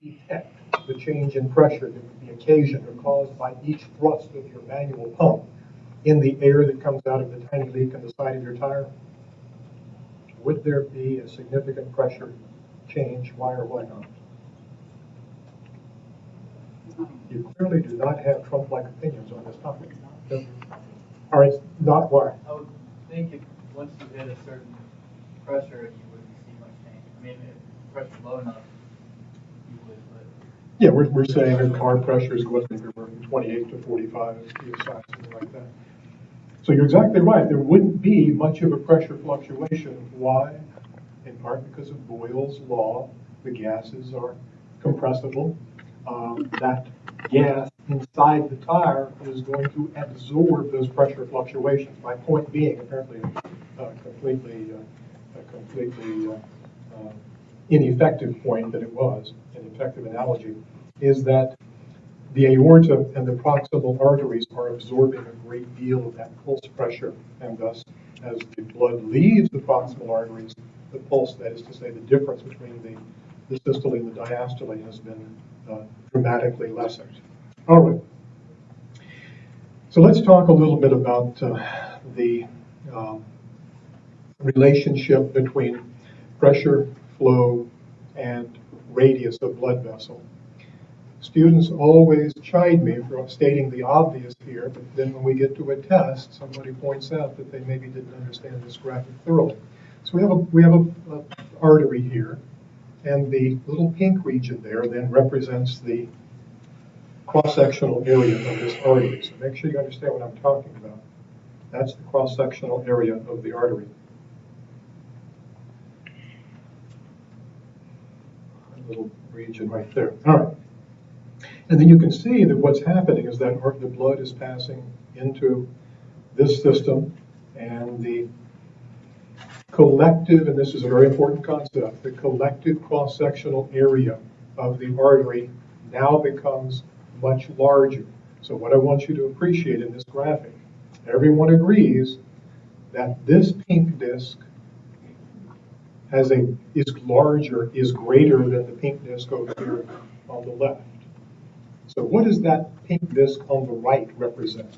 detect the change in pressure that would be occasioned or caused by each thrust of your manual pump in the air that comes out of the tiny leak in the side of your tire? Would there be a significant pressure change? Why or why not? You clearly do not have Trump-like opinions on this topic. No. All right, not why. I would think if once you hit a certain pressure, you wouldn't see much change. I mean, if pressure's low enough, you would, but Yeah, we're saying that car pressures go up maybe from 28 to 45 psi, something like that. So you're exactly right. There wouldn't be much of a pressure fluctuation. Why? In part because of Boyle's law. The gases are compressible. That gas inside the tire is going to absorb those pressure fluctuations. My point being, apparently, completely ineffective point that it was, an effective analogy, is that the aorta and the proximal arteries are absorbing a great deal of that pulse pressure, and thus, as the blood leaves the proximal arteries, the pulse, that is to say, the difference between the systole and the diastole, has been dramatically lessened. All right. So let's talk a little bit about the relationship between pressure, flow, and radius of blood vessel. Students always chide me for stating the obvious here, but then when we get to a test, somebody points out that they maybe didn't understand this graphic thoroughly. So we have a artery here, and the little pink region there then represents the cross-sectional area of this artery. So make sure you understand what I'm talking about. That's the cross-sectional area of the artery. A little region right there. All right. And then you can see that what's happening is that the blood is passing into this system, and the collective, and this is a very important concept, the collective cross-sectional area of the artery now becomes much larger. So what I want you to appreciate in this graphic, everyone agrees that this pink disc is greater than the pink disc over here on the left. So what does that pink disc on the right represent?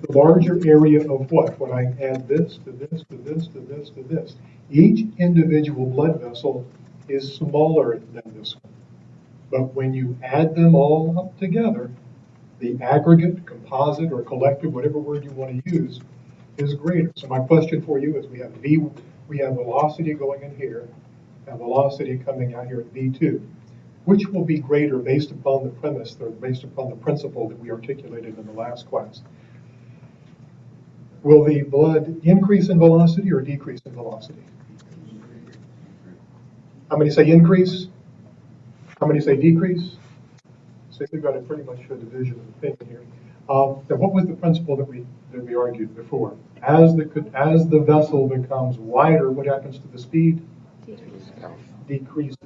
The larger area of what? When I add this to this to this to this to this. Each individual blood vessel is smaller than this one. But when you add them all up together, the aggregate, composite, or collective, whatever word you want to use, is greater. So my question for you is we have velocity going in here, and velocity coming out here at V2. Which will be greater based upon the premise, or based upon the principle that we articulated in the last class? Will the blood increase in velocity or decrease in velocity? How many say increase? How many say decrease? So we've got a pretty much a division of opinion here. Now, what was the principle that we argued before? As the vessel becomes wider, what happens to the speed? Decreases.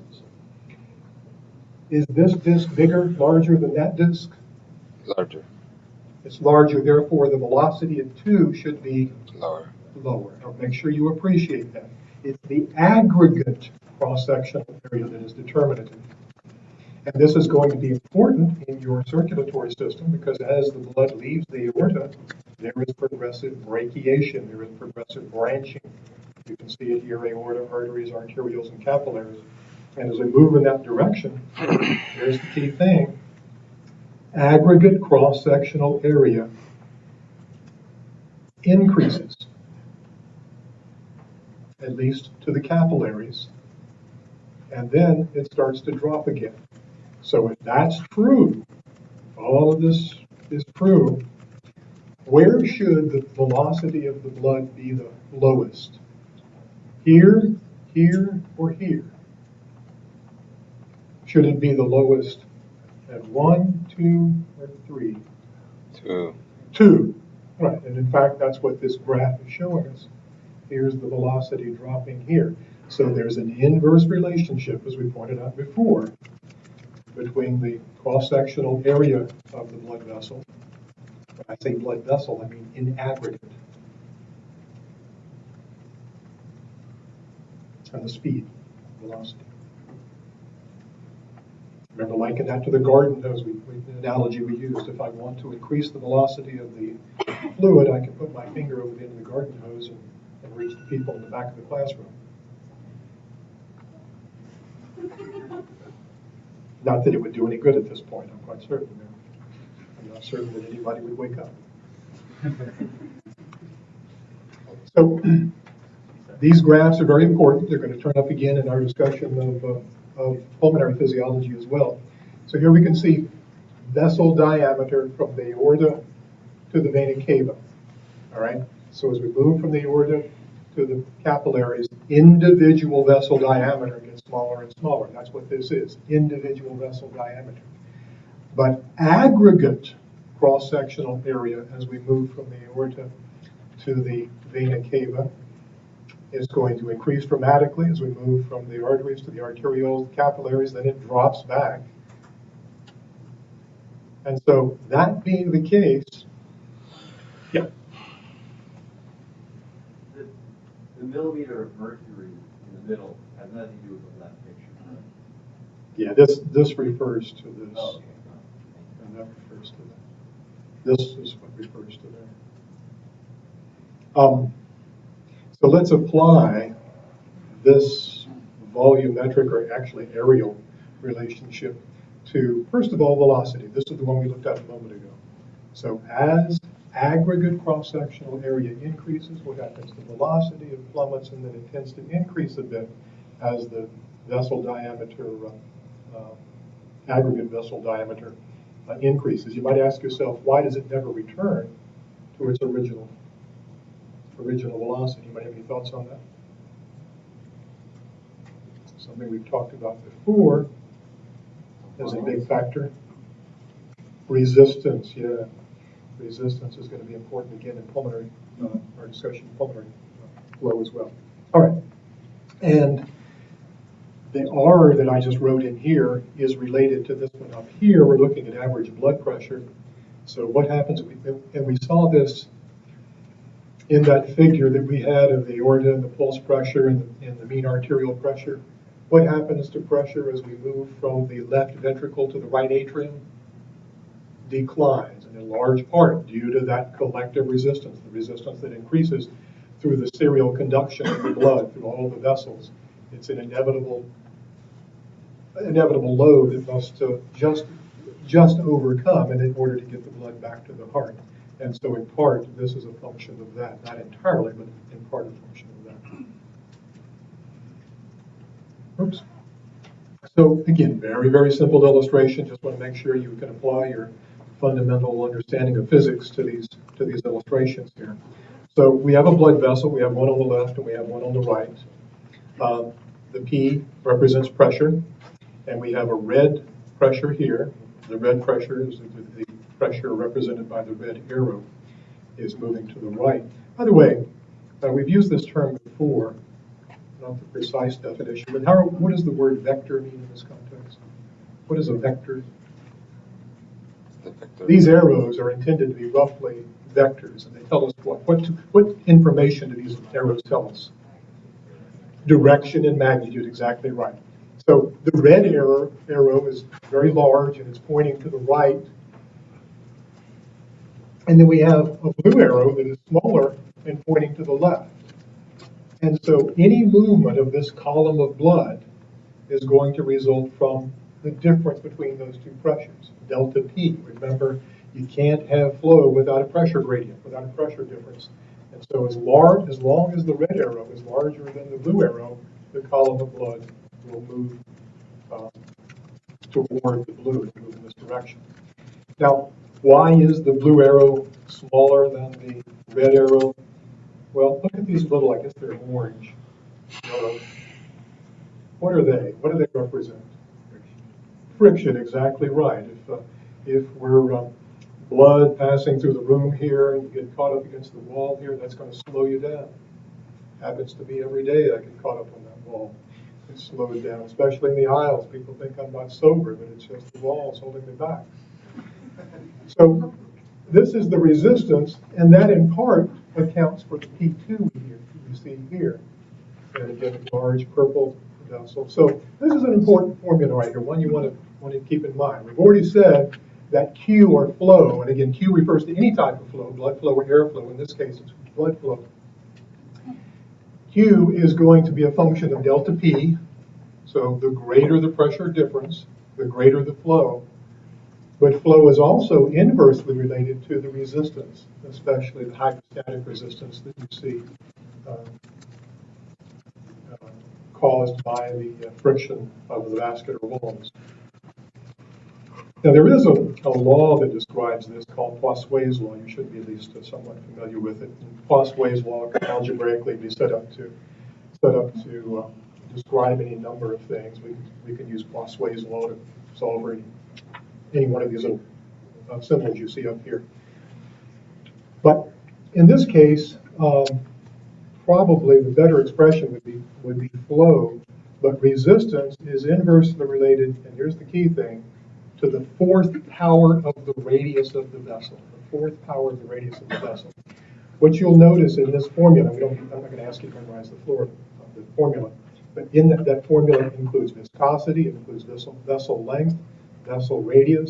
Is this disc bigger, larger than that disc? Larger. It's larger, therefore the velocity at 2 should be Lower. Now make sure you appreciate that. It's the aggregate cross-sectional area that is determinative. And this is going to be important in your circulatory system because as the blood leaves the aorta, there is progressive brachiation, there is progressive branching. You can see it here, aorta, arteries, arterioles, and capillaries. And as we move in that direction, here's the key thing. Aggregate cross-sectional area increases, at least to the capillaries, and then it starts to drop again. So if that's true, all of this is true, where should the velocity of the blood be the lowest? Here, here, or here? Should it be the lowest at 1, 2, or 3? 2. 2. Right, and in fact, that's what this graph is showing us. Here's the velocity dropping here. So there's an inverse relationship, as we pointed out before, between the cross-sectional area of the blood vessel. When I say blood vessel, I mean in aggregate. and the speed, velocity. Remember, liken that to the garden hose the analogy we used. If I want to increase the velocity of the fluid, I can put my finger over the end of the garden hose and reach the people in the back of the classroom. Not that it would do any good at this point, I'm quite certain. I'm not certain that anybody would wake up. So these graphs are very important. They're going to turn up again in our discussion of pulmonary physiology as well. So here we can see vessel diameter from the aorta to the vena cava. All right. So as we move from the aorta to the capillaries, individual vessel diameter gets smaller and smaller. That's what this is, individual vessel diameter. But aggregate cross-sectional area as we move from the aorta to the vena cava is going to increase dramatically as we move from the arteries to the arterioles, the capillaries, then it drops back. And so that being the case, yeah. The millimeter of mercury in the middle has nothing to do with the left picture. Yeah, this refers to this. Oh, okay. And that refers to that. This is what refers to that. So let's apply this volumetric, or actually aerial, relationship to, first of all, velocity. This is the one we looked at a moment ago. So as aggregate cross-sectional area increases, what happens? The velocity it plummets, and then it tends to increase a bit as the vessel diameter, aggregate vessel diameter increases. You might ask yourself, why does it never return to its original velocity? You might have any thoughts on that? Something we've talked about before as a big factor. Resistance, yeah. Resistance is going to be important again in pulmonary, our discussion of pulmonary flow as well. All right. And the R that I just wrote in here is related to this one up here. We're looking at average blood pressure. So what happens, and we saw this in that figure that we had of the aorta and the pulse pressure and the mean arterial pressure. What happens to pressure as we move from the left ventricle to the right atrium? Declines, and in large part due to that collective resistance, the resistance that increases through the serial conduction of the blood through all the vessels. It's an inevitable load that must just overcome in order to get the blood back to the heart. And so in part, this is a function of that. Not entirely, but in part a function of that. Oops. So again, very, very simple illustration. Just want to make sure you can apply your fundamental understanding of physics to these illustrations here. So we have a blood vessel. We have one on the left and we have one on the right. The P represents pressure, and we have a red pressure here. The red pressure is the pressure represented by the red arrow is moving to the right. By the way, we've used this term before, not the precise definition, but what does the word vector mean in this context? What is a vector? These arrows are intended to be roughly vectors, and they tell us what information do these arrows tell us? Direction and magnitude, exactly right. So the red arrow is very large and it's pointing to the right. And then we have a blue arrow that is smaller and pointing to the left. And so any movement of this column of blood is going to result from the difference between those two pressures, delta P. Remember, you can't have flow without a pressure gradient, without a pressure difference. And so as long as the red arrow is larger than the blue arrow, the column of blood will move toward the blue, move in this direction. Now, why is the blue arrow smaller than the red arrow? Well, look at these little, I guess they're orange arrows. What are they? What do they represent? Friction, exactly right. If we're blood passing through the room here and you get caught up against the wall here, that's going to slow you down. Happens to me every day. I get caught up on that wall. It's slowed down, especially in the aisles. People think I'm not sober, but it's just the walls holding me back. So this is the resistance, and that in part accounts for the P2 we see here. and again, a large purple vessel. So this is an important formula right here, one you want to keep in mind. We've already said that Q, or flow, and again, Q refers to any type of flow, blood flow or air flow. In this case, it's blood flow. Q is going to be a function of delta P, so the greater the pressure difference, the greater the flow. But flow is also inversely related to the resistance, especially the hydrostatic resistance that you see uh, caused by the friction of the vascular walls. Now, there is a law that describes this called Poiseuille's law. You should be at least somewhat familiar with it. And Poiseuille's law can algebraically be set up to describe any number of things. We can use Poiseuille's law to solve any one of these little symbols you see up here. But in this case, probably the better expression would be flow, but resistance is inversely related, and here's the key thing, to the fourth power of the radius of the vessel. The fourth power of the radius of the vessel. What you'll notice in this formula, I'm not going to ask you to memorize the formula, but in that formula includes viscosity, it includes vessel length, vessel radius,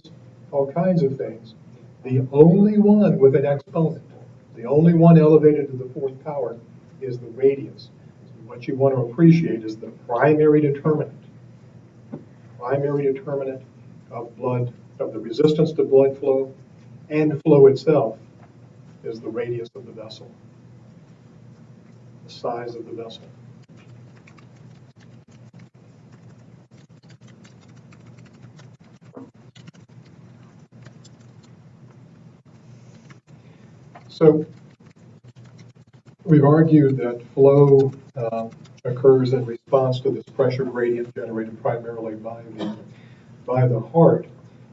all kinds of things. The only one with an exponent, the only one elevated to the fourth power, is the radius. So what you want to appreciate is the primary determinant of the resistance to blood flow and flow itself is the radius of the vessel, the size of the vessel. So we've argued that flow occurs in response to this pressure gradient generated primarily by the heart.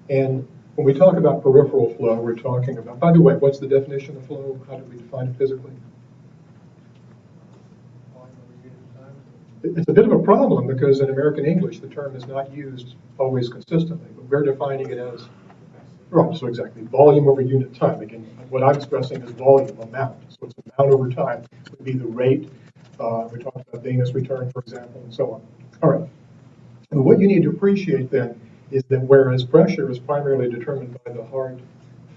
And when we talk about peripheral flow, we're talking about, by the way, what's the definition of flow? How do we define it physically? It's a bit of a problem because in American English, the term is not used always consistently, but we're defining it as, right, so exactly, volume over unit time. Again, what I'm expressing is volume, amount. So it's amount over time would be the rate. We talked about venous return, for example, and so on. All right. And what you need to appreciate then is that whereas pressure is primarily determined by the heart,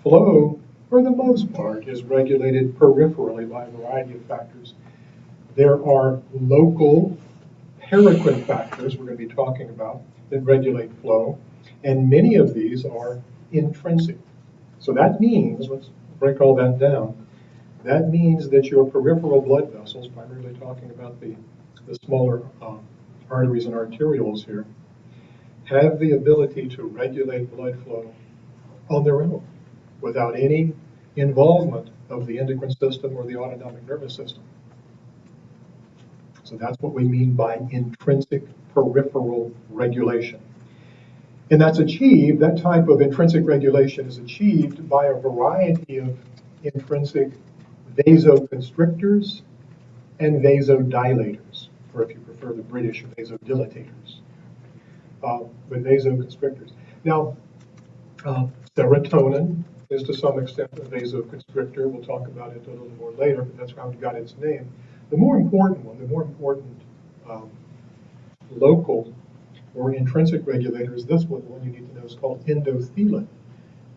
flow, for the most part, is regulated peripherally by a variety of factors. There are local paracrine factors we're going to be talking about that regulate flow, and many of these are intrinsic. So that means, let's break all that down, that means that your peripheral blood vessels, primarily talking about the smaller arteries and arterioles here, have the ability to regulate blood flow on their own without any involvement of the endocrine system or the autonomic nervous system. So that's what we mean by intrinsic peripheral regulation. And that's achieved, that type of intrinsic regulation is achieved by a variety of intrinsic vasoconstrictors and vasodilators, or if you prefer the British, vasodilatators. But vasoconstrictors. Now, serotonin is to some extent a vasoconstrictor. We'll talk about it a little more later, but that's how it got its name. The more important local or intrinsic regulator is this one. The one you need to know is called endothelin.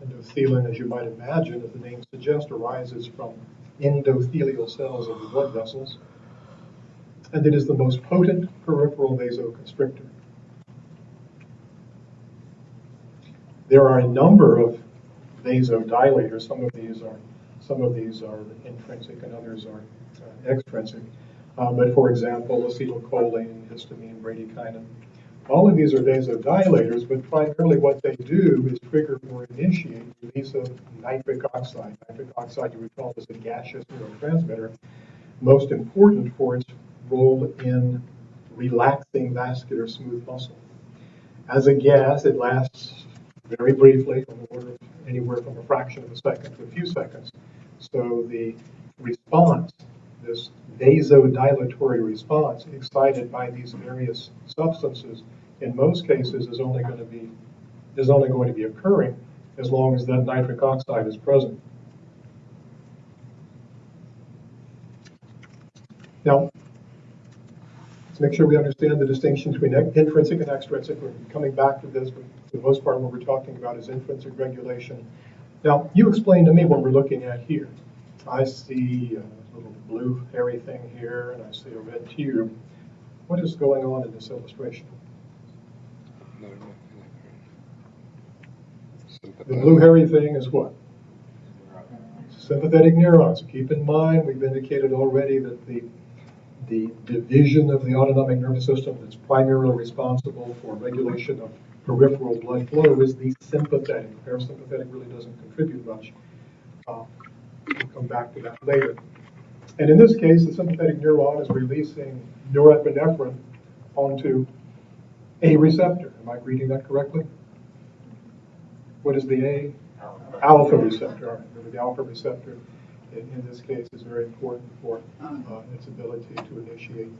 Endothelin, as you might imagine, as the name suggests, arises from endothelial cells of the blood vessels, and it is the most potent peripheral vasoconstrictor. There are a number of vasodilators. Some of these are intrinsic, and others are extrinsic. But for example, acetylcholine, histamine, bradykinin, all of these are vasodilators, but primarily what they do is trigger or initiate release of nitric oxide. Nitric oxide, you recall, is a gaseous neurotransmitter, most important for its role in relaxing vascular smooth muscle. As a gas, it lasts very briefly, on the order of anywhere from a fraction of a second to a few seconds. So the response, this vasodilatory response excited by these various substances, in most cases is only going to be occurring as long as that nitric oxide is present. Now, make sure we understand the distinction between intrinsic and extrinsic. We're coming back to this, but for the most part, what we're talking about is intrinsic regulation. Now, you explain to me what we're looking at here. I see a little blue hairy thing here, and I see a red tube. What is going on in this illustration? The blue hairy thing is what? Sympathetic neurons. Keep in mind, we've indicated already that the division of the autonomic nervous system that's primarily responsible for regulation of peripheral blood flow is the sympathetic. Parasympathetic really doesn't contribute much. We'll come back to that later. And in this case, the sympathetic neuron is releasing norepinephrine onto a receptor. Am I reading that correctly? What is the A? Alpha receptor. All right. Remember, the alpha receptor in this case is very important for its ability to initiate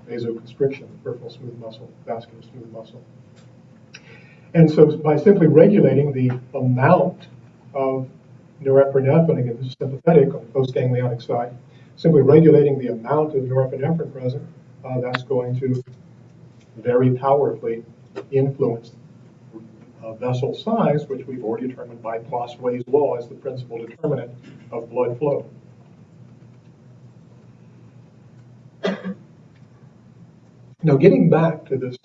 vasoconstriction, peripheral smooth muscle, vascular smooth muscle. And so by simply regulating the amount of norepinephrine, again, this is sympathetic on the postganglionic side, simply regulating the amount of norepinephrine present, that's going to very powerfully influence vessel size, which we've already determined by Clauss-Weiss law as the principal determinant of blood flow. Now, getting back to this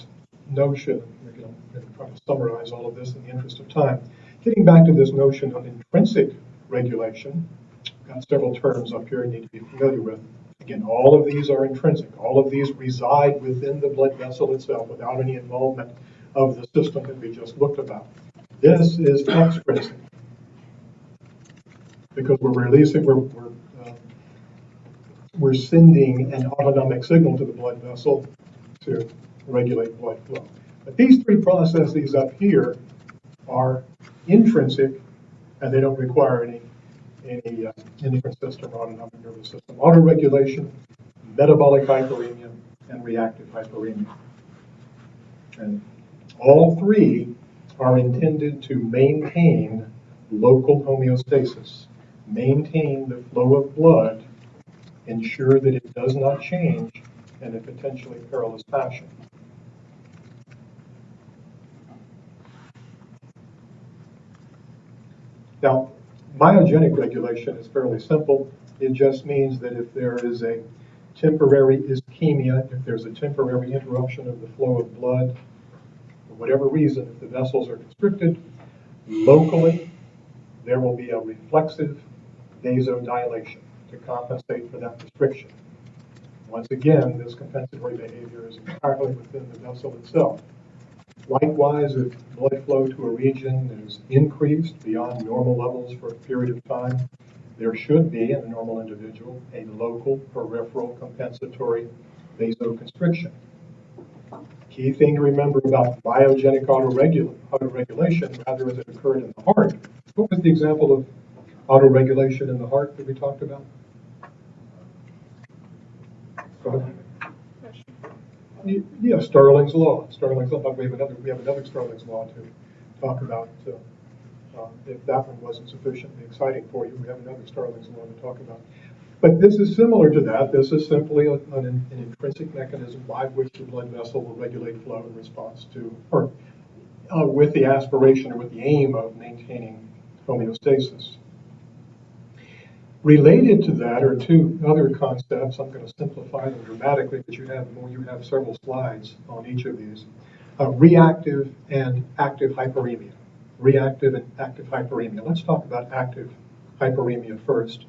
notion, I'm going to try to summarize all of this in the interest of time. Getting back to this notion of intrinsic regulation, I've got several terms up here you need to be familiar with. Again, all of these are intrinsic. All of these reside within the blood vessel itself without any involvement of the system that we just looked about. This is extrinsic because we're releasing, we're sending an autonomic signal to the blood vessel to regulate blood flow. But these three processes up here are intrinsic, and they don't require any endocrine system or autonomic nervous system. Autoregulation, metabolic hyperemia, and reactive hyperemia. And all three are intended to maintain local homeostasis, maintain the flow of blood, ensure that it does not change in a potentially perilous fashion. Now, myogenic regulation is fairly simple. It just means that if there is a temporary ischemia, if there's a temporary interruption of the flow of blood, for whatever reason, if the vessels are constricted, locally, there will be a reflexive vasodilation to compensate for that restriction. Once again, this compensatory behavior is entirely within the vessel itself. Likewise, if blood flow to a region is increased beyond normal levels for a period of time, there should be, in a normal individual, a local peripheral compensatory vasoconstriction. Key thing to remember about myogenic autoregulation, rather as it occurred in the heart. What was the example of autoregulation in the heart that we talked about? Yeah, Stirling's law. Stirling's law. But we have another Stirling's law to talk about. If that one wasn't sufficiently exciting for you, we have another Stirling's law to talk about. But this is similar to that. This is simply an intrinsic mechanism by which the blood vessel will regulate flow in response to, or with the aspiration or with the aim of maintaining homeostasis. Related to that are two other concepts. I'm going to simplify them dramatically, but you have several slides on each of these. Reactive and active hyperemia. Reactive and active hyperemia. Let's talk about active hyperemia first.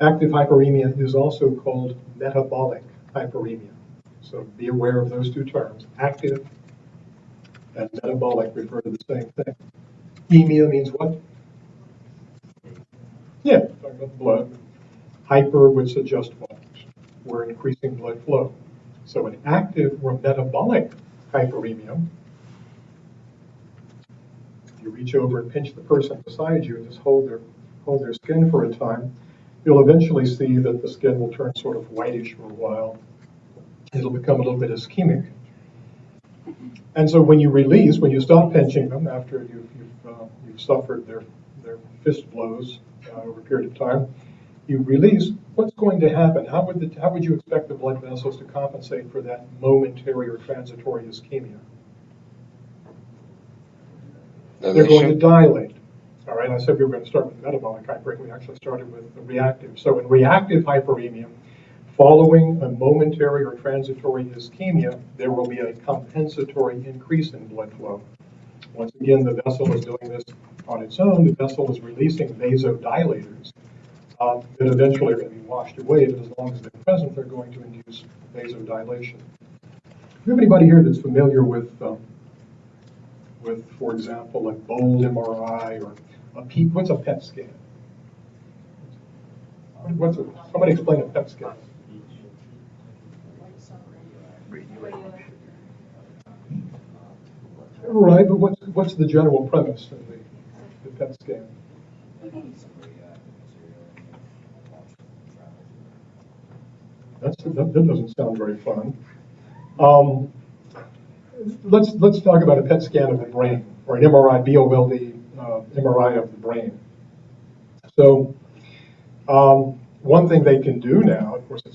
Active hyperemia is also called metabolic hyperemia. So be aware of those two terms. Active and metabolic refer to the same thing. Emia means what? Yeah, talking about the blood. Hyper would suggest what? We're increasing blood flow. So an active or metabolic hyperemia, if you reach over and pinch the person beside you and just hold their skin for a time, you'll eventually see that the skin will turn sort of whitish for a while. It'll become a little bit ischemic. And so when you release, when you stop pinching them after you've suffered their fist blows over a period of time, You release, what's going to happen? How would you expect the blood vessels to compensate for that momentary or transitory ischemia? They're going to Dilation. dilate. All right, I said we were going to start with metabolic hyperemia. We actually started with the reactive. So in reactive hyperemia, following a momentary or transitory ischemia, there will be a compensatory increase in blood flow. Once again, the vessel is doing this on its own. The vessel is releasing vasodilators that eventually are going to be washed away, but as long as they're present, they're going to induce vasodilation. Do you have anybody here that's familiar with, for example, a bold MRI or what's a PET scan? Somebody explain a PET scan. Right, but what's the general premise of the PET scan? That doesn't sound very fun. Um, let's talk about a PET scan of the brain, or an MRI, BOLD MRI of the brain. So one thing they can do now, of course, they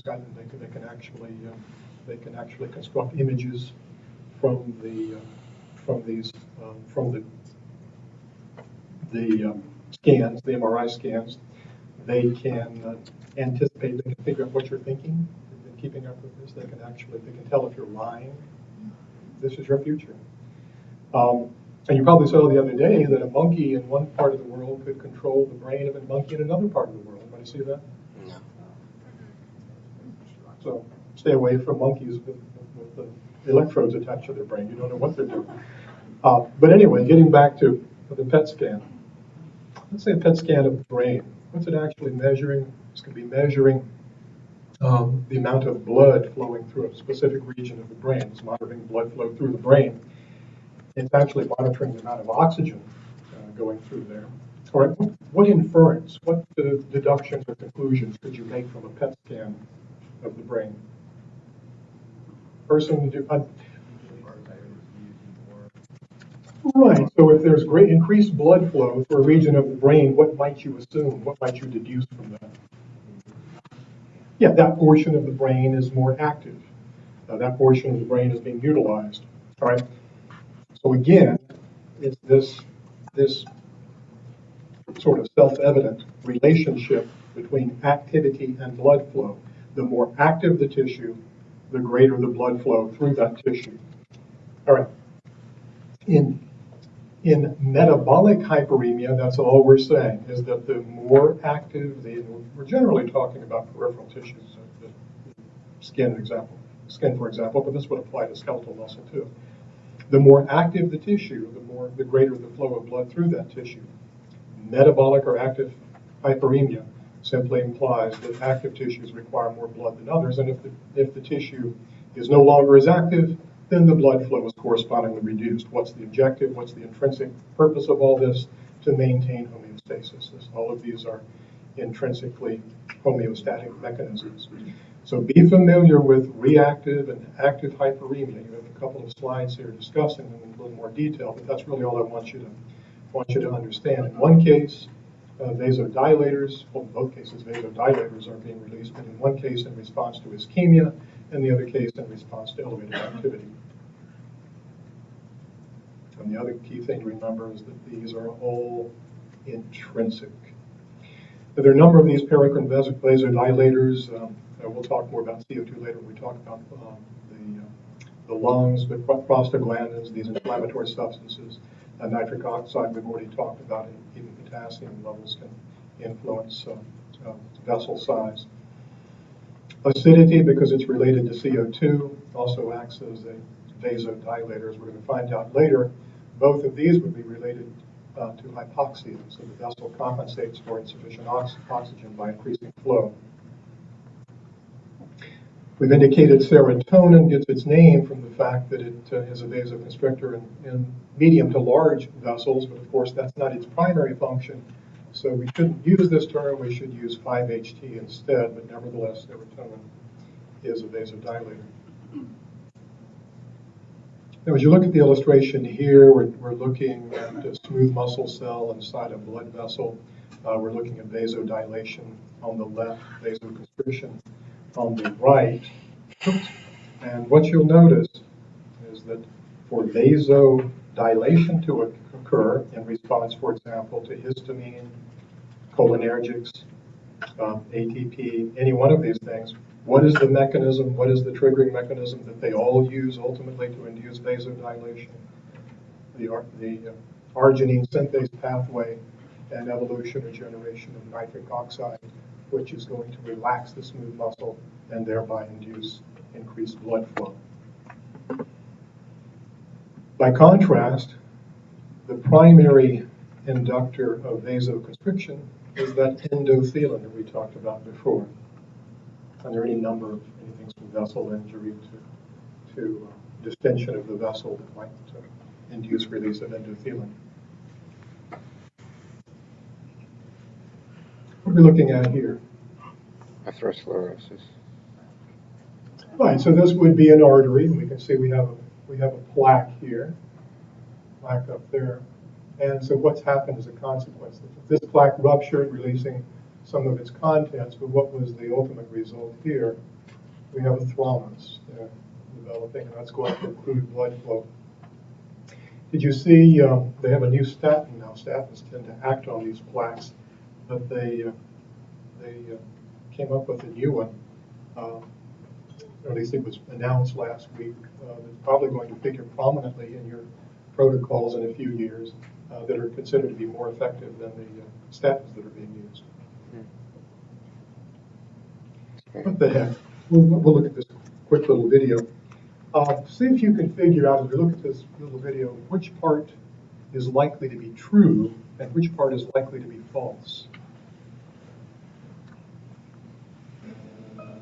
can actually construct images from the scans, the MRI scans. They can anticipate, they can figure out what you're thinking. They've been keeping up with this. They can tell if you're lying. This is your future. And you probably saw the other day that a monkey in one part of the world could control the brain of a monkey in another part of the world. Anybody see that? No. So stay away from monkeys with the electrodes attached to their brain. You don't know what they're doing. But anyway, getting back to the PET scan. Let's say a PET scan of the brain. What's it actually measuring? It's going to be measuring the amount of blood flowing through a specific region of the brain. It's monitoring blood flow through the brain. It's actually monitoring the amount of oxygen going through there. All right, what inference, what deductions or conclusions could you make from a PET scan of the brain? Right, so if there's great increased blood flow through a region of the brain, what might you assume? What might you deduce from that? Yeah, that portion of the brain is more active. That portion of the brain is being utilized. All right. So again, it's this sort of self-evident relationship between activity and blood flow. The more active the tissue, the greater the blood flow through that tissue. All right. In metabolic hyperemia, that's all we're saying, is that the more active, we're generally talking about peripheral tissues, skin, for example, but this would apply to skeletal muscle too. The more active the tissue, the greater the flow of blood through that tissue. Metabolic or active hyperemia simply implies that active tissues require more blood than others, and if the tissue is no longer as active, then the blood flow is correspondingly reduced. What's the objective? What's the intrinsic purpose of all this? To maintain homeostasis. All of these are intrinsically homeostatic mechanisms. So be familiar with reactive and active hyperemia. You have a couple of slides here discussing them in a little more detail, but that's really all I want you to understand. In one case, vasodilators, well, in both cases, vasodilators are being released, but in one case in response to ischemia, and the other case in response to elevated activity. And the other key thing to remember is that these are all intrinsic. There are a number of these paracrine vasodilators. We'll talk more about CO2 later when we talk about the lungs, but prostaglandins, these inflammatory substances, nitric oxide, we've already talked about it. Even potassium levels can influence vessel size. Acidity, because it's related to CO2, also acts as a vasodilator, as we're going to find out later. Both of these would be related to hypoxia, so the vessel compensates for insufficient oxygen by increasing flow. We've indicated serotonin gets its name from the fact that it is a vasoconstrictor in medium to large vessels, but of course that's not its primary function. So we shouldn't use this term, we should use 5-HT instead, but nevertheless serotonin is a vasodilator. Now as you look at the illustration here, we're looking at a smooth muscle cell inside a blood vessel. We're looking at vasodilation on the left, vasoconstriction on the right. Oops. And what you'll notice is that for vasodilation to occur in response, for example, to histamine, cholinergics, ATP, any one of these things, what is the mechanism, what is the triggering mechanism that they all use ultimately to induce vasodilation? The arginine synthase pathway and evolution or generation of nitric oxide, which is going to relax the smooth muscle and thereby induce increased blood flow. By contrast, the primary inductor of vasoconstriction is that endothelin that we talked about before. And there are any number of anything from vessel injury to distension of the vessel that might induce release of endothelin. What are we looking at here? Atherosclerosis. Right, so this would be an artery. We can see we have a plaque here, plaque up there. And so what's happened as a consequence? This plaque ruptured, releasing some of its contents, but what was the ultimate result here? We have a thrombus developing, and that's going to include blood flow. Did you see they have a new statin now? Statins tend to act on these plaques, but they came up with a new one, or at least it was announced last week. That's probably going to figure prominently in your protocols in a few years that are considered to be more effective than the statins that are being used. What the heck? We'll look at this quick little video. See if you can figure out, as we look at this little video, which part is likely to be true and which part is likely to be false.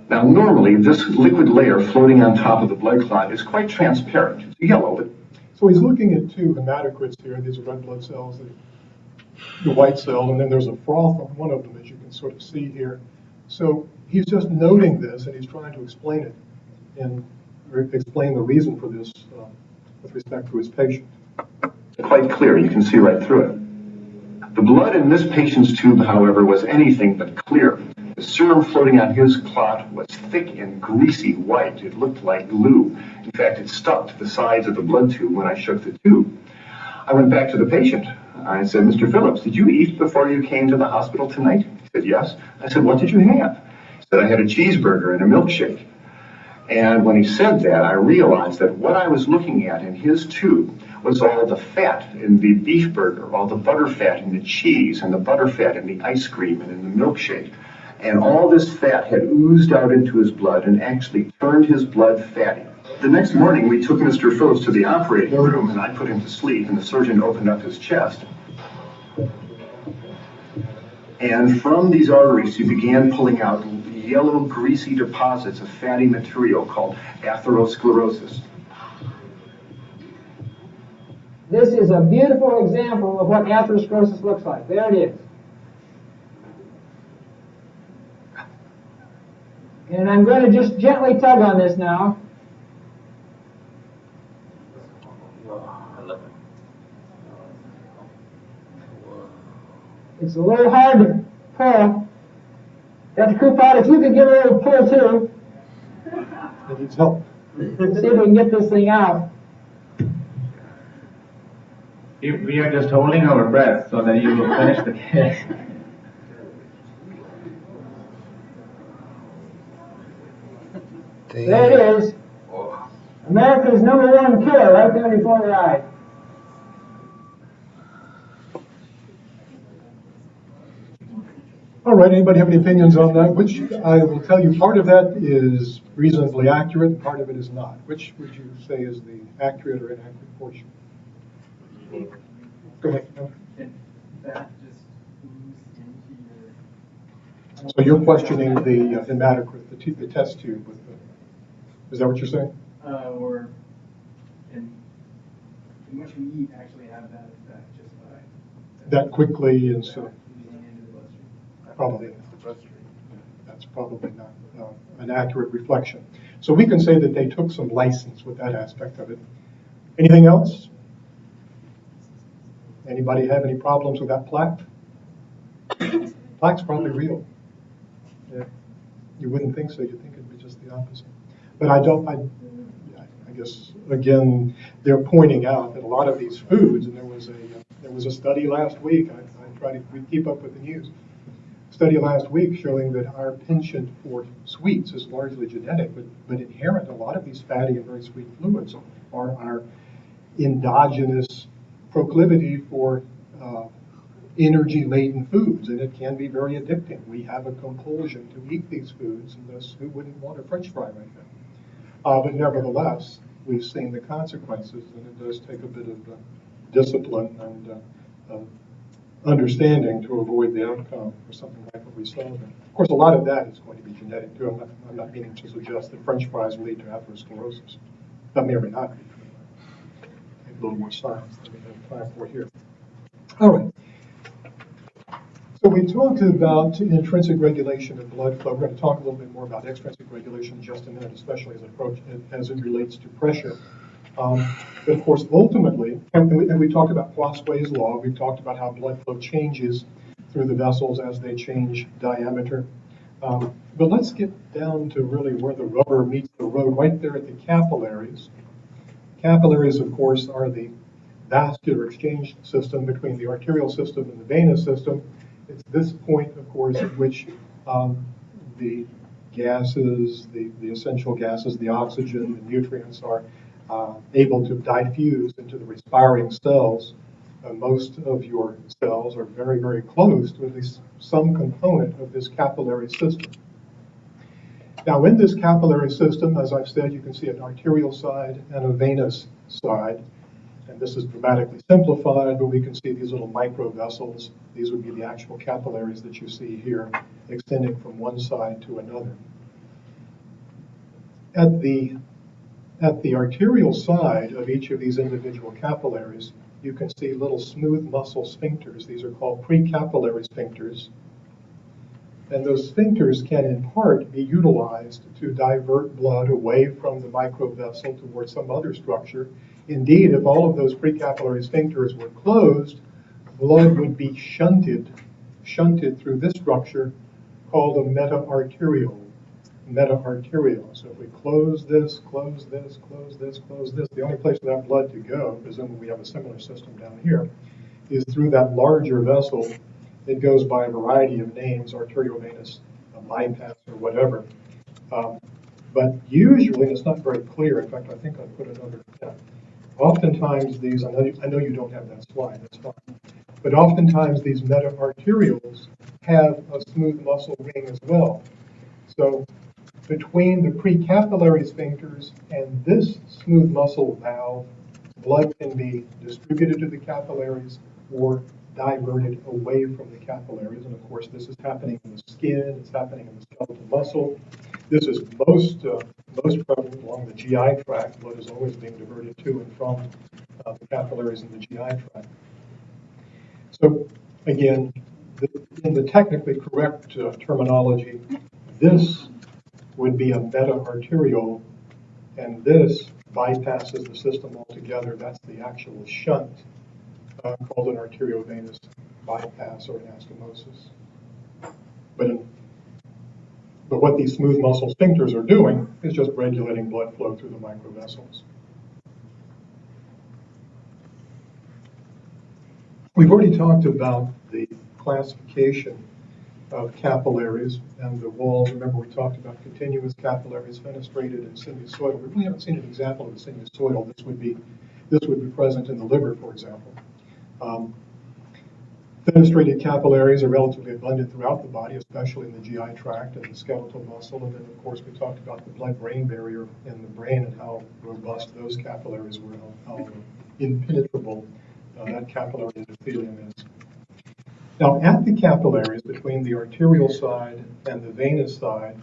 Now, normally, this liquid layer floating on top of the blood clot is quite transparent. It's yellow, but... So he's looking at two hematocrits here. These are red blood cells, the white cell, and then there's a froth on one of them, as you can sort of see here. So he's just noting this, and he's trying to explain it and explain the reason for this with respect to his patient. Quite clear. You can see right through it. The blood in this patient's tube, however, was anything but clear. The serum floating on his clot was thick and greasy white. It looked like glue. In fact, it stuck to the sides of the blood tube when I shook the tube. I went back to the patient. I said, "Mr. Phillips, did you eat before you came to the hospital tonight?" He said, "Yes." I said, "What did you have?" He said, "I had a cheeseburger and a milkshake." And when he said that, I realized that what I was looking at in his tube was all the fat in the beef burger, all the butter fat in the cheese, and the butter fat in the ice cream and in the milkshake. And all this fat had oozed out into his blood and actually turned his blood fatty. The next morning, we took Mr. Phillips to the operating room, and I put him to sleep, and the surgeon opened up his chest. And from these arteries, he began pulling out yellow, greasy deposits of fatty material called atherosclerosis. This is a beautiful example of what atherosclerosis looks like. There it is. And I'm going to just gently tug on this now. It's a little hard to pull. Dr. Coupot, if you could give a little pull too. It needs help. See if we can get this thing out. We are just holding our breath so that you will finish the case. There it is. America's #1 killer right there before your eyes. All right, anybody have any opinions on that? Which I will tell you, part of that is reasonably accurate, and part of it is not. Which would you say is the accurate or inaccurate portion? Go ahead. That just oozed into your... So you're questioning the hematocrit, the test tube. Is that what you're saying? Or can what you eat actually have that effect just by That quickly and so oozing into the bloodstream? probably that's probably not an accurate reflection. So we can say that they took some license with that aspect of it. Anything else? Anybody have any problems with that plaque? Plaque's probably real. Yeah. You wouldn't think so. You'd think it'd be just the opposite. But I guess, again, they're pointing out that a lot of these foods, and there was a study last week, I try to keep up with the news, study last week showing that our penchant for sweets is largely genetic, but inherent. A lot of these fatty and very sweet fluids are our endogenous proclivity for energy-laden foods, and it can be very addicting. We have a compulsion to eat these foods, and thus who wouldn't want a French fry right now? But nevertheless, we've seen the consequences, and it does take a bit of discipline and understanding to avoid the outcome or something like what we saw there. Of course, a lot of that is going to be genetic too. I'm not meaning to suggest that French fries will lead to atherosclerosis. That may or may not be. A little more science than we have time for here. All right. So we talked about intrinsic regulation of blood flow. We're going to talk a little bit more about extrinsic regulation in just a minute, especially as it relates to pressure. But of course, ultimately, and we talked about Poiseuille's law. We've talked about how blood flow changes through the vessels as they change diameter. But let's get down to really where the rubber meets the road, right there at the capillaries. Capillaries, of course, are the vascular exchange system between the arterial system and the venous system. It's this point, of course, at which the gases, the essential gases, the oxygen, the nutrients are able to diffuse into the respiring cells. Most of your cells are very, very close to at least some component of this capillary system. Now, in this capillary system, as I've said, you can see an arterial side and a venous side. And this is dramatically simplified, but we can see these little microvessels. These would be the actual capillaries that you see here, extending from one side to another. At the arterial side of each of these individual capillaries, you can see little smooth muscle sphincters. These are called precapillary sphincters. And those sphincters can in part be utilized to divert blood away from the microvessel towards some other structure. Indeed, if all of those precapillary sphincters were closed, blood would be shunted through this structure called a meta-arteriole. So if we close this, close this, close this, close this, the only place for that blood to go, presumably we have a similar system down here, is through that larger vessel. It goes by a variety of names, arteriovenous bypass or whatever. But usually, and it's not very clear, in fact, I think I put another, oftentimes these, I know you don't have that slide, that's fine. But oftentimes these meta-arterioles have a smooth muscle ring as well. So between the precapillary sphincters and this smooth muscle valve, blood can be distributed to the capillaries or diverted away from the capillaries. And of course, this is happening in the skin, it's happening in the skeletal muscle. This is most prevalent along the GI tract. Blood is always being diverted to and from the capillaries in the GI tract. So again, in the technically correct terminology, this would be a meta-arteriole, and this bypasses the system altogether. That's the actual shunt called an arteriovenous bypass or anastomosis. But what these smooth muscle sphincters are doing is just regulating blood flow through the microvessels. We've already talked about the classification of capillaries and the walls. Remember, we talked about continuous capillaries, fenestrated, and sinusoidal. We really haven't seen an example of a sinusoidal. This would be present in the liver, for example. Fenestrated capillaries are relatively abundant throughout the body, especially in the GI tract and the skeletal muscle. And then, of course, we talked about the blood-brain barrier in the brain and how robust those capillaries were, how impenetrable that capillary endothelium is. Now, at the capillaries, between the arterial side and the venous side,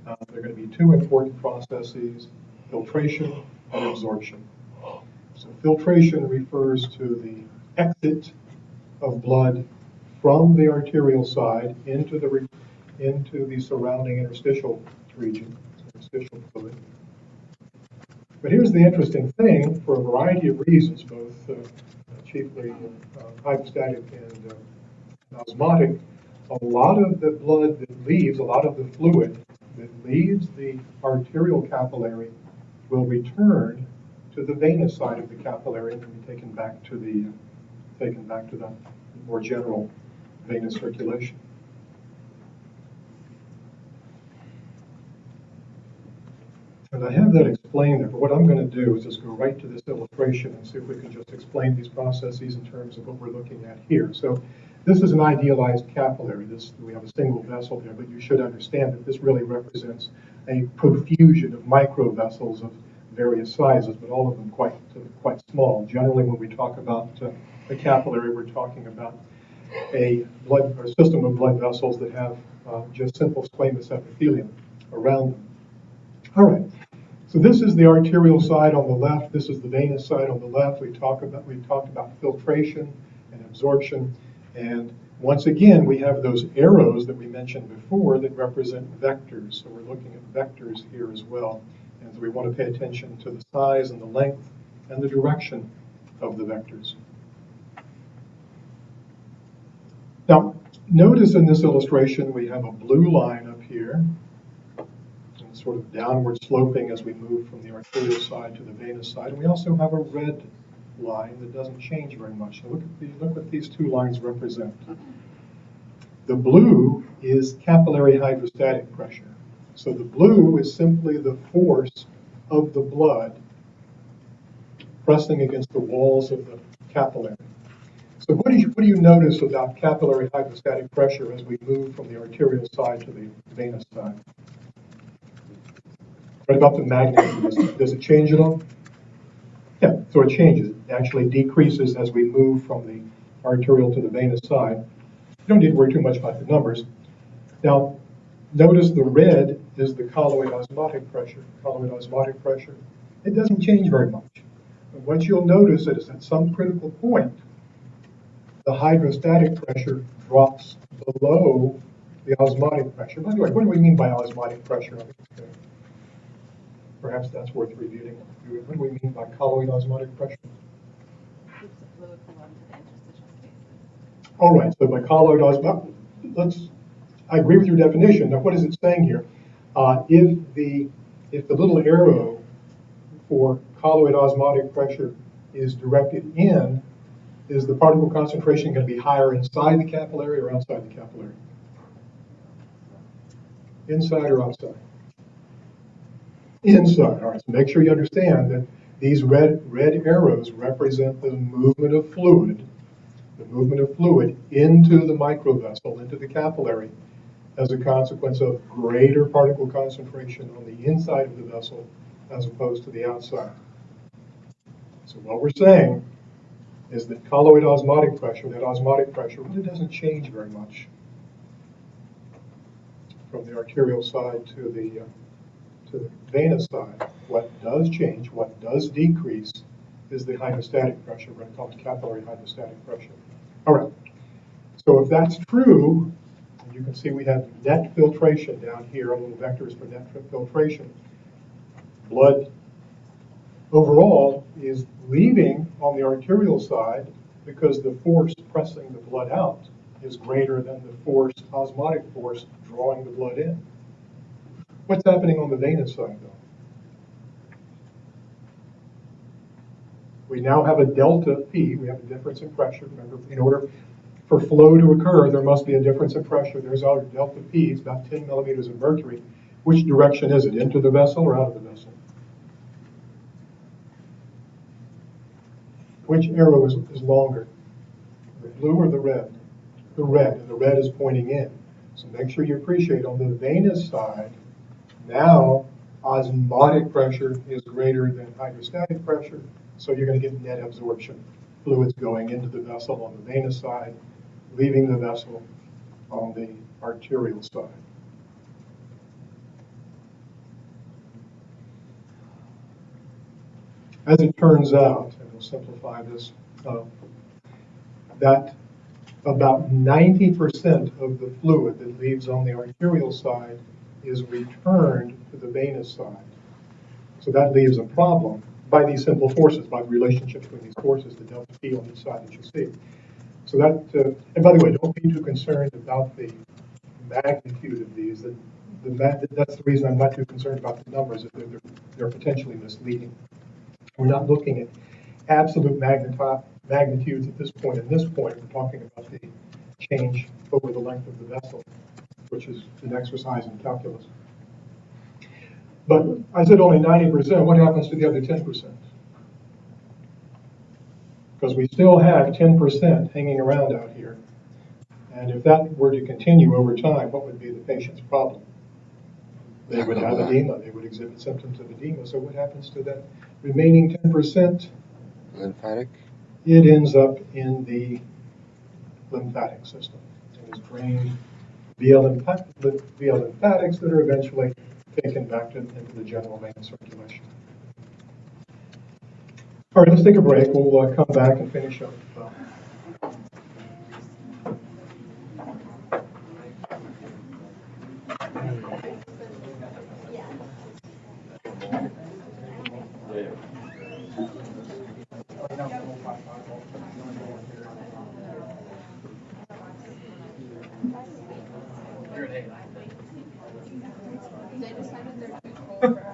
there are going to be two important processes: filtration and absorption. So filtration refers to the exit of blood from the arterial side into the surrounding interstitial region, interstitial fluid. But here's the interesting thing: for a variety of reasons, both chiefly hydrostatic and osmotic, a lot of the blood that leaves, a lot of the fluid that leaves the arterial capillary will return to the venous side of the capillary and be taken back to the more general venous circulation. And I have that explained there, but what I'm going to do is just go right to this illustration and see if we can just explain these processes in terms of what we're looking at here. So this is an idealized capillary. We have a single vessel here, but you should understand that this really represents a profusion of microvessels of various sizes, but all of them quite small. Generally, when we talk about a capillary, we're talking about a system of blood vessels that have just simple squamous epithelium around them. All right. So this is the arterial side on the left. This is the venous side on the left. We've talked about filtration and absorption. And once again, we have those arrows that we mentioned before that represent vectors. So we're looking at vectors here as well. And so we want to pay attention to the size and the length and the direction of the vectors. Now, notice in this illustration, we have a blue line up here, sort of downward sloping as we move from the arterial side to the venous side. And we also have a red line that doesn't change very much. So look what these two lines represent. The blue is capillary hydrostatic pressure. So the blue is simply the force of the blood pressing against the walls of the capillary. So what do you notice about capillary hydrostatic pressure as we move from the arterial side to the venous side? What about the magnetism? Does it change at all? Yeah, so it changes. It actually decreases as we move from the arterial to the venous side. You don't need to worry too much about the numbers. Now, notice the red is the colloid osmotic pressure. Colloid osmotic pressure, it doesn't change very much. But what you'll notice is at some critical point, the hydrostatic pressure drops below the osmotic pressure. By the way, what do we mean by osmotic pressure? Perhaps that's worth reviewing. What do we mean by colloid osmotic pressure? Keeps the fluid from going to the interstitial spaces. All right, so by colloid osmotic, I agree with your definition. Now, what is it saying here? If the little arrow for colloid osmotic pressure is directed in, is the particle concentration going to be higher inside the capillary or outside the capillary? Inside or outside? Inside. All right, so make sure you understand that these red arrows represent the movement of fluid into the microvessel, into the capillary, as a consequence of greater particle concentration on the inside of the vessel as opposed to the outside. So what we're saying is that colloid osmotic pressure, really doesn't change very much from the arterial side to the venous side. What does change, what does decrease, is the hydrostatic pressure. We're going to call it capillary hydrostatic pressure. All right. So if that's true, you can see we have net filtration down here, little vectors for net filtration. Blood overall is leaving on the arterial side because the force pressing the blood out is greater than the osmotic force drawing the blood in. What's happening on the venous side, though? We now have a delta P. We have a difference in pressure. Remember, in order for flow to occur, there must be a difference in pressure. There's our delta P. It's about 10 millimeters of mercury. Which direction is it? Into the vessel or out of the vessel? Which arrow is longer? The blue or the red? The red. And the red is pointing in. So make sure you appreciate on the venous side, now osmotic pressure is greater than hydrostatic pressure, so you're going to get net absorption. Fluids going into the vessel on the venous side, leaving the vessel on the arterial side. As it turns out, and we'll simplify this, that about 90% of the fluid that leaves on the arterial side is returned to the venous side. So that leaves a problem by these simple forces, by the relationship between these forces, the delta P on each side that you see. So that, and by the way, don't be too concerned about the magnitude of these. That's the reason I'm not too concerned about the numbers, is they're potentially misleading. We're not looking at absolute magnitudes at this point. At this point, we're talking about the change over the length of the vessel, which is an exercise in calculus. But I said only 90%. What happens to the other 10%? Because we still have 10% hanging around out here. And if that were to continue over time, what would be the patient's problem? They would have edema. They would exhibit symptoms of edema. So what happens to that remaining 10%? Lymphatic? It ends up in the lymphatic system and is drained via lymphatics that are eventually taken back into the general vein circulation. All right, let's take a break. We'll come back and finish up. They decided they're too cold for us.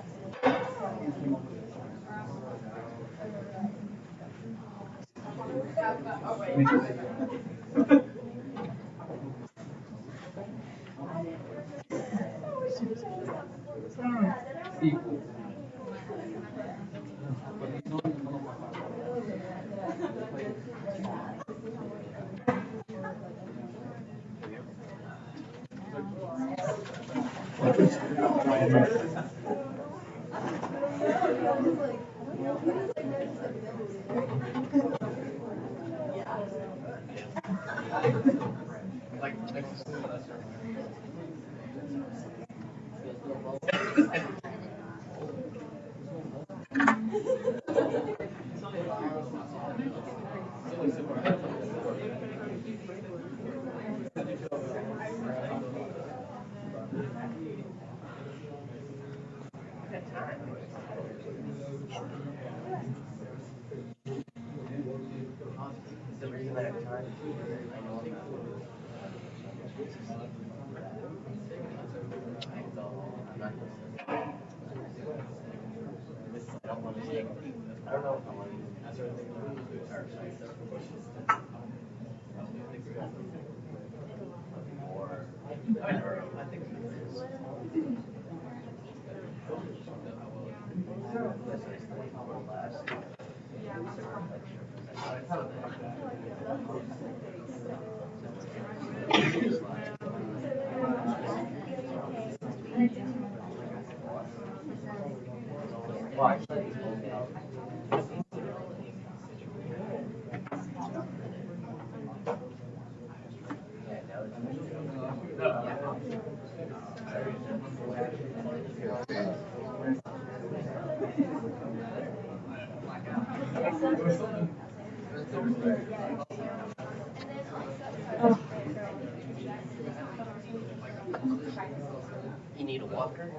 You need a walker?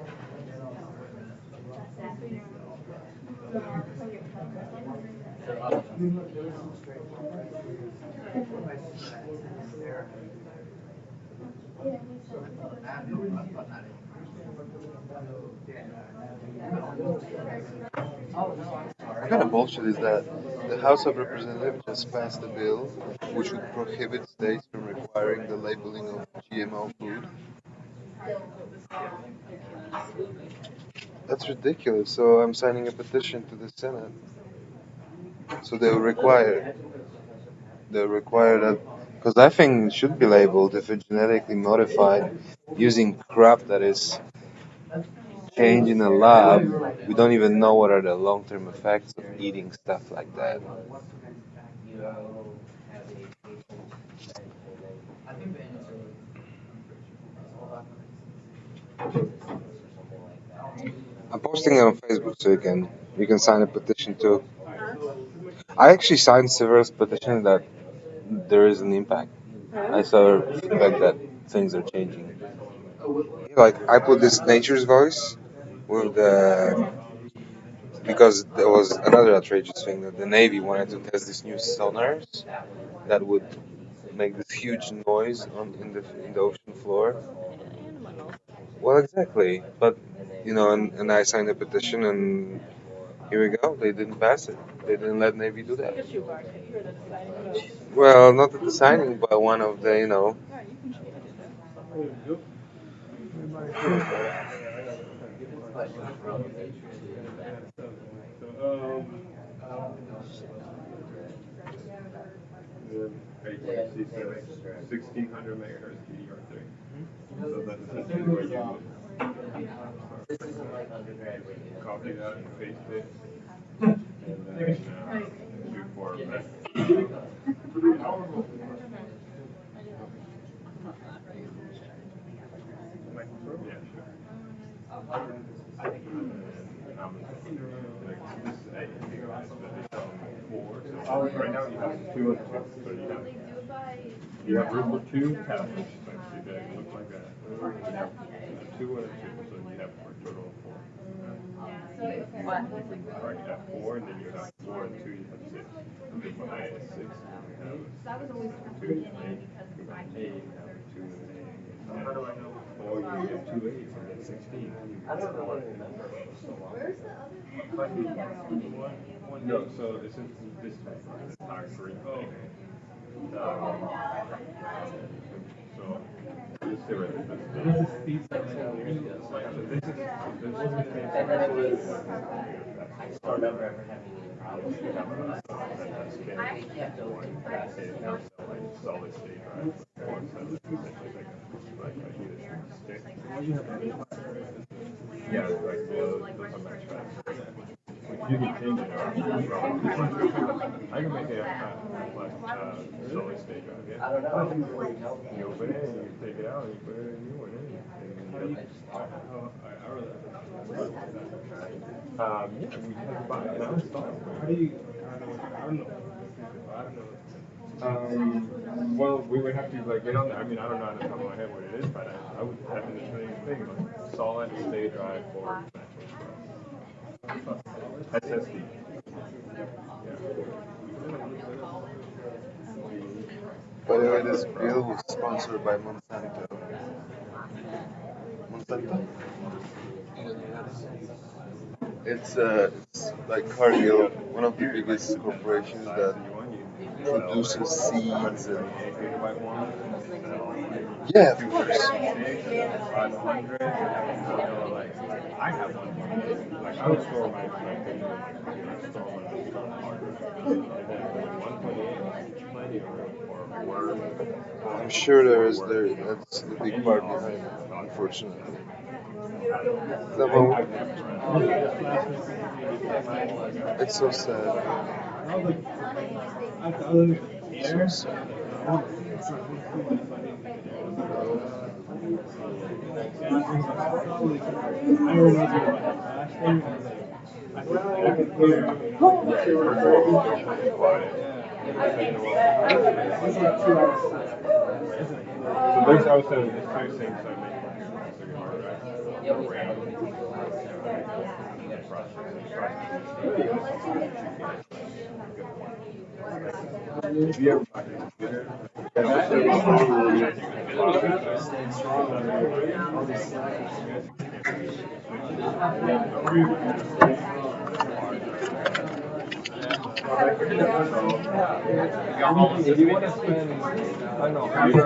What kind of bullshit is that? The House of Representatives just passed a bill which would prohibit states from requiring the labeling of GMO food. That's ridiculous. So I'm signing a petition to the Senate. So they'll require that, because I think it should be labeled if it's genetically modified using crap that is changed in a lab. We don't even know what are the long-term effects of eating stuff like that. I'm posting it on Facebook so you can sign a petition too. I actually signed several petitions that there is an impact. I saw feedback that things are changing. Like I put this nature's voice with the because there was another outrageous thing that the Navy wanted to test these new sonars that would make this huge noise in the ocean floor. Well, exactly. But and I signed a petition, and here we go. They didn't pass it. They didn't let Navy do that. Well, not at the signing, but one of the. The frequency says 1600 megahertz DDR3. So that's essentially what you copy that and paste it, and then shoot for that. Yeah, sure. And like this is 8 gigabytes, but they sell 4. So right now you have 2 and 2. So you have room for 2 tablets, like see that look like that. You have a 2 and a 2, so you have a total of 4. Right, you have 4, and then you have 4 and 2, you have 6. Combine 6, and you have 2 and 8. Combine 8, you have 2 and 8. Or you get 2 8s and then 16. No, so this is entire green thing. So this is solid state drive. Yeah, like those are match fast. You can change it. I can make it solid state drive. Yeah. You open it and you take it out and you put a new one in. Yeah, we have to buy it now. How do you? I don't know. I don't know. Well, we would have to like get on there. I mean, I don't know off the top of my head what it is, but I would have in the thing like solid state drive for SSD. By the way, this video was sponsored by Monsanto. Monsanto? It's like Cargill, one of the biggest corporations that produces seeds and yeah, of course. 500. I have one. Like I would store my things in my store my hardware. And then 128 plenty of room for Word. I'm sure that's the big part behind it, unfortunately. No, but it's so sad. So sad. So there's also there's 2 things I make. If you ever buy a computer, if you want to spend, I don't know, I don't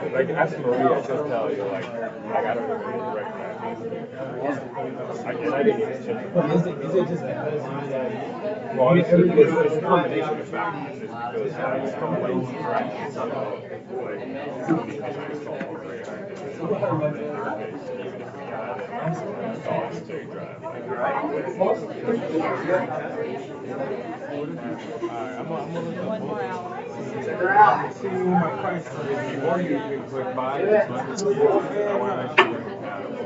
like ask Maria, she'll tell you like I don't even recognize it. I didn't even check. Is it just because well, it's a combination of factors. It's because it's complex, right? So like because I installed already, even if we had it, solid state drive. See, my question is, before you even click buy this, I want to make sure you're compatible.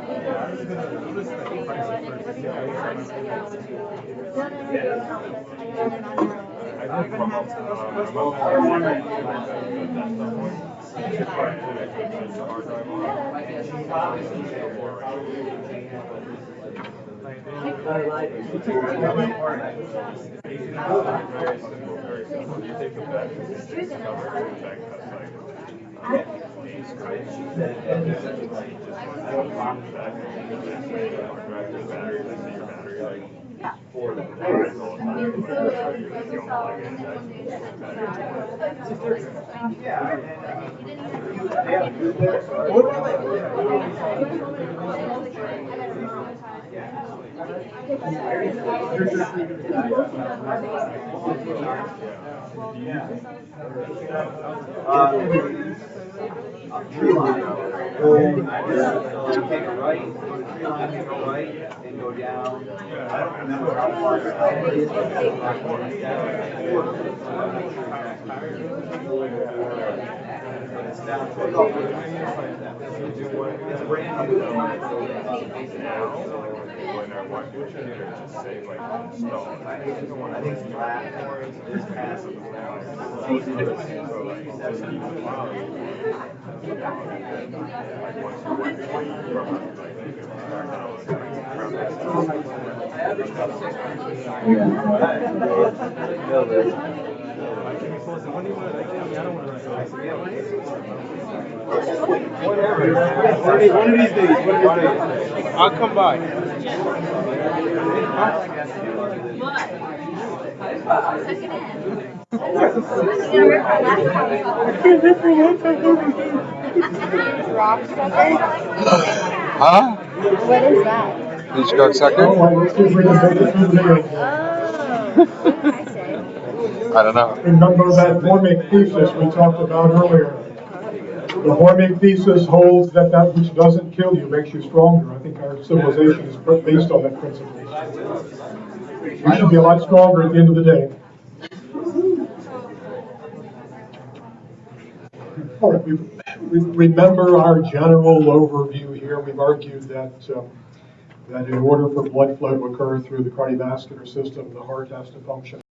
Very simple. You take the back cover, the back cuts like Tree line. So you take a right, go to tree line, take a right, and go down. I don't remember how far it's out, but it's like that. I'm not sure exactly. But it's down to it's a brand new building. when I watch your kid, just say like install. I think it's flat. It's past. Goes into the so like just keep the file. Like once you wipe it from like you can start now. One of these days. I'll come by. Huh? What is that? Hitchcock All sucker? right, let's see if we can make it through the video. Oh, what did I say? I don't know. Remember that hormic thesis we talked about earlier. The hormic thesis holds that that which doesn't kill you makes you stronger. I think our civilization is based on that principle. We should be a lot stronger at the end of the day. All right, we remember our general overview here. We've argued that that in order for blood flow to occur through the cardiovascular system, the heart has to function